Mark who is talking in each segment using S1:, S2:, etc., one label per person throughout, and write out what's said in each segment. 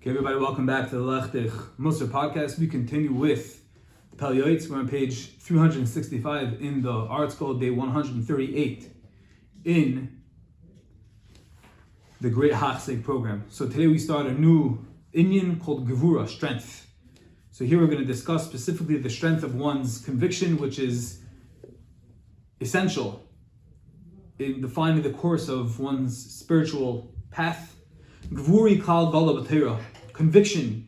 S1: Okay, everybody, welcome back to the Lechtich Musar podcast. We continue with Pele Yoeitz. We're on page 365 in the article, day 138 in the Great Hachseg program. So today we start a new inyan called Gevurah, strength. So here we're going to discuss specifically the strength of one's conviction, which is essential in defining the course of one's spiritual path. Gevuri kal gala b'teira. Conviction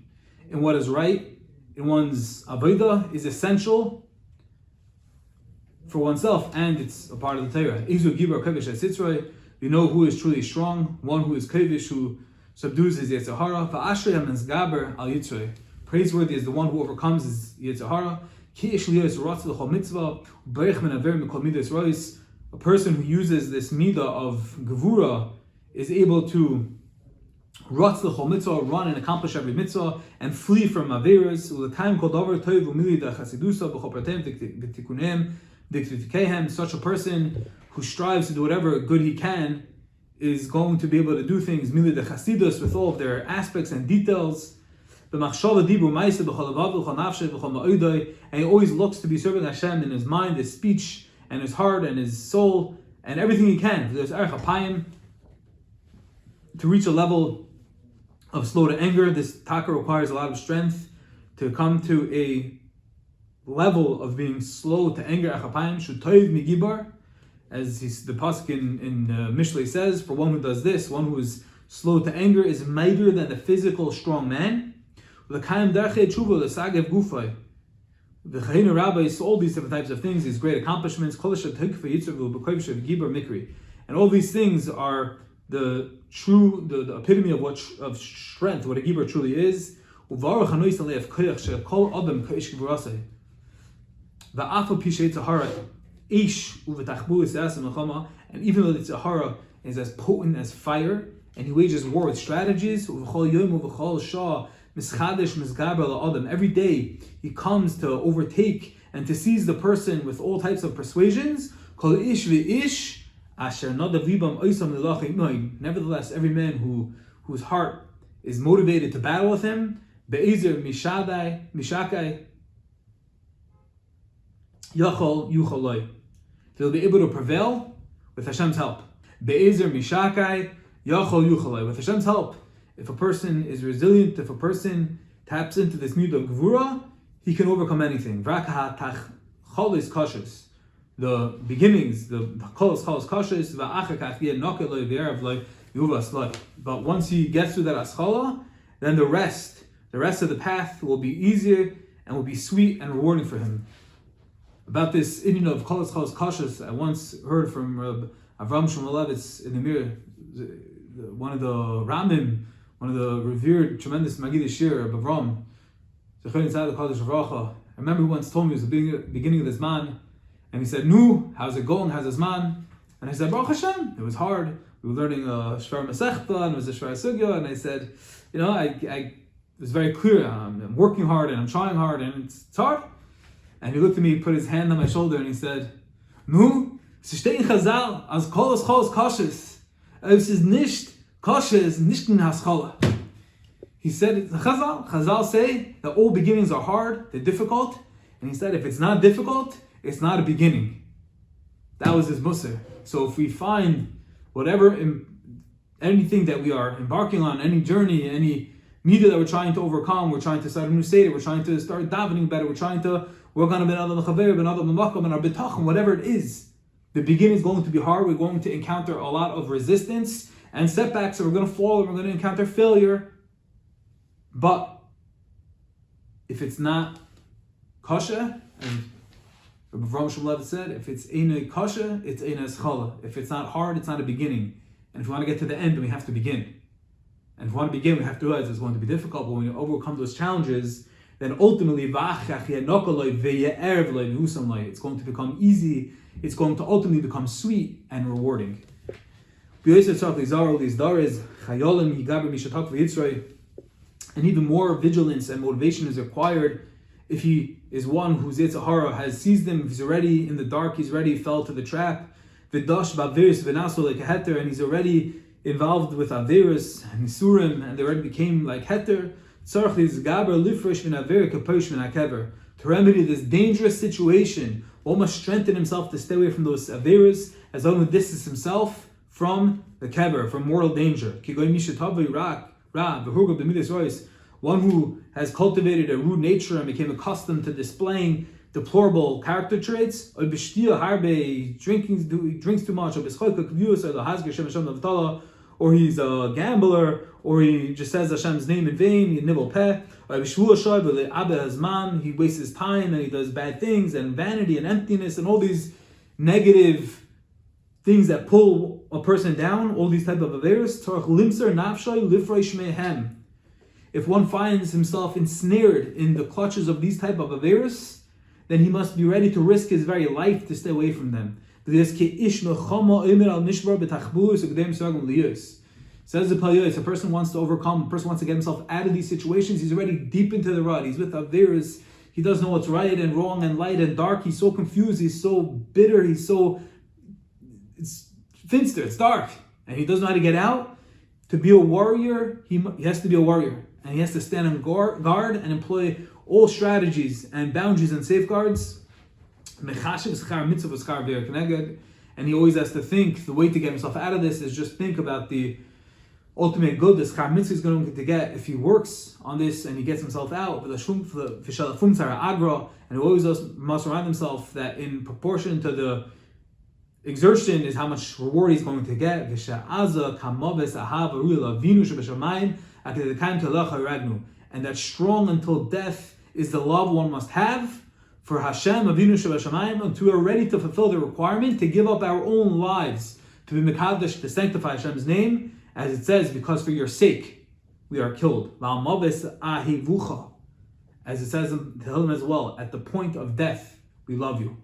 S1: in what is right, in one's avodah, is essential for oneself, and it's a part of the Torah. Izu gibar kavish asitzroi. You know who is truly strong, one who is kavish, who subdues his Yetzer Hara. Va'ashrei hamizgaber al yitzroi. Praiseworthy is the one who overcomes his Yetzer Hara. Ki ish liyos ratz l'chol mitzvah u'berich min aver mikol midas rois. A person who uses this midah of Gevurah is able to run and accomplish every mitzvah and flee from averas. Such a person who strives to do whatever good he can is going to be able to do things with all of their aspects and details. And he always looks to be serving Hashem in his mind, his speech, and his heart, and his soul, and everything he can. There's erech apayim. To reach a level of slow to anger, this taka requires a lot of strength. To come to a level of being slow to anger, achapayim shutayv migibar, as the pasuk in Mishlei says, for one who does this, one who is slow to anger, is mightier than the physical strong man. The Chayina rabbis, all these different types of things, these great accomplishments, and all these things are the epitome of strength, what a Gevurah truly is. And even though the Yetzer Hara is as potent as fire, and he wages war with strategies, every day he comes to overtake and to seize the person with all types of persuasions. Nevertheless, every man whose heart is motivated to battle with him, they'll be able to prevail with Hashem's help. With Hashem's help, if a person is resilient, if a person taps into this midah of Gevurah, he can overcome anything. The beginnings, the kolos kashis, but once he gets through that aschala, then the rest of the path will be easier and will be sweet and rewarding for him. About this inyan of kolos kashis, I once heard from Avram Shmulevitz in the Mir, one of the Ramim, one of the revered, tremendous Magid Shir of Avram. I remember he once told me, it was the beginning of this man, and he said, "Nu, how's it going? How's this man?" And I said, "Baruch Hashem." It was hard. We were learning Shvar Masechta, and it was a Shvar Sugya, and I said, I was very clear. I'm working hard, and I'm trying hard, and it's hard. And he looked at me, put his hand on my shoulder, and he said, "Nu, es steht in Chazal, as kolos kashes. Es ist nicht kashes, nicht in haschala." He said, Chazal say that all beginnings are hard, they're difficult, and he said, if it's not difficult, it's not a beginning. That was his musar. So if we find anything that we are embarking on, any journey, any midah that we're trying to overcome, we're trying to start a new seder, we're trying to start davening better, we're trying to work on a ben adam l'chaver, ben adam l'makam, and our betachim, whatever it is, the beginning is going to be hard. We're going to encounter a lot of resistance and setbacks, so we're going to fall, and we're going to encounter failure. But if it's not kasha, and Rabbi Avraham Shmulevitz said, if it's einay kasha, it's einay eschala. If it's not hard, it's not a beginning. And if we want to get to the end, then we have to begin. And if we want to begin, we have to realize it's going to be difficult. But when we overcome those challenges, then ultimately, it's going to become easy. It's going to ultimately become sweet and rewarding. And even more vigilance and motivation is required if he is one whose Yetzer Hara has seized him, if he's already in the dark, he's already fell to the trap. And he's already involved with Averis and Isurim, and they already became like Heter. To remedy this dangerous situation, one must strengthen himself to stay away from those Averis, as long as distance himself from the kever, from mortal danger. One who has cultivated a rude nature and became accustomed to displaying deplorable character traits, drinks too much, or he's a gambler, or he just says Hashem's name in vain, he nibble peh, he wastes his time and he does bad things, and vanity and emptiness and all these negative things that pull a person down, all these type of averos. If one finds himself ensnared in the clutches of these type of averos, then he must be ready to risk his very life to stay away from them. Says the Yoeitz, a person wants to overcome, a person wants to get himself out of these situations, he's already deep into the rut, he's with averos, he doesn't know what's right and wrong and light and dark, he's so confused, he's so bitter, it's finster, it's dark, and he doesn't know how to get out. To be a warrior, he has to be a warrior, and he has to stand on guard and employ all strategies and boundaries and safeguards. And he always has to think, the way to get himself out of this is just think about the ultimate good the schar mitzvah is going to get if he works on this and he gets himself out. And he always must remind himself that in proportion to the exertion is how much reward he's going to get. And that strong until death is the love one must have for Hashem, Avinu Shebashamayim, until we're ready to fulfill the requirement to give up our own lives, to be Mekadosh, to sanctify Hashem's name, as it says, because for your sake we are killed. As it says in Tehillim as well, at the point of death we love you.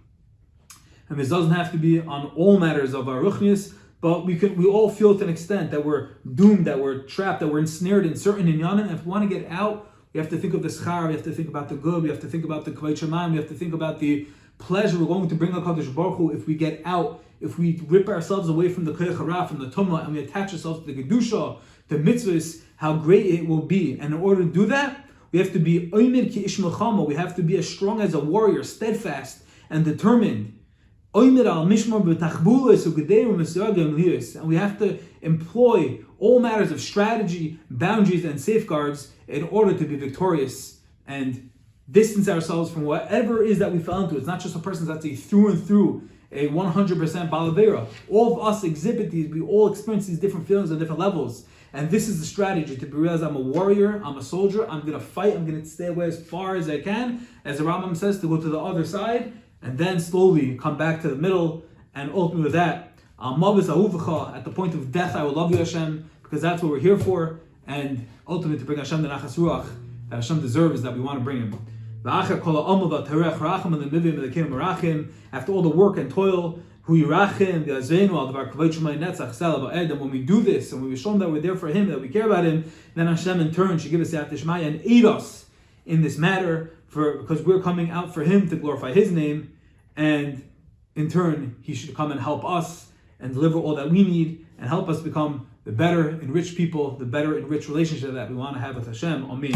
S1: And this doesn't have to be on all matters of our ruchnius, but we all feel to an extent that we're doomed, that we're trapped, that we're ensnared in certain inyanim, and if we want to get out, we have to think of the schar, we have to think about the good, we have to think about the kavod shamayim, we have to think about the pleasure we're going to bring HaKadosh Baruch Hu if we get out, if we rip ourselves away from the koyach hara, from the tumah, and we attach ourselves to the kedusha, the mitzvahs, how great it will be. And in order to do that, we have to be oimed ki ish milchama, we have to be as strong as a warrior, steadfast and determined. And we have to employ all matters of strategy, boundaries, and safeguards in order to be victorious and distance ourselves from whatever it is that we fell into. It's not just a person that's through and through a 100% balavera. All of us exhibit these, we all experience these different feelings on different levels. And this is the strategy to realize I'm a warrior, I'm a soldier, I'm going to fight, I'm going to stay away as far as I can, as the Rambam says, to go to the other side, and then slowly come back to the middle, and ultimately with that, at the point of death, I will love you, Hashem, because that's what we're here for, and ultimately to bring Hashem the nachas ruach that Hashem deserves, that we want to bring Him. After all the work and toil, when we do this, and we show Him that we're there for Him, that we care about Him, then Hashem in turn should give us the Atishmaya and aid us in this matter, because we're coming out for Him to glorify His name, and in turn He should come and help us and deliver all that we need and help us become the better enriched people, the better enriched relationship that we want to have with Hashem. Amen.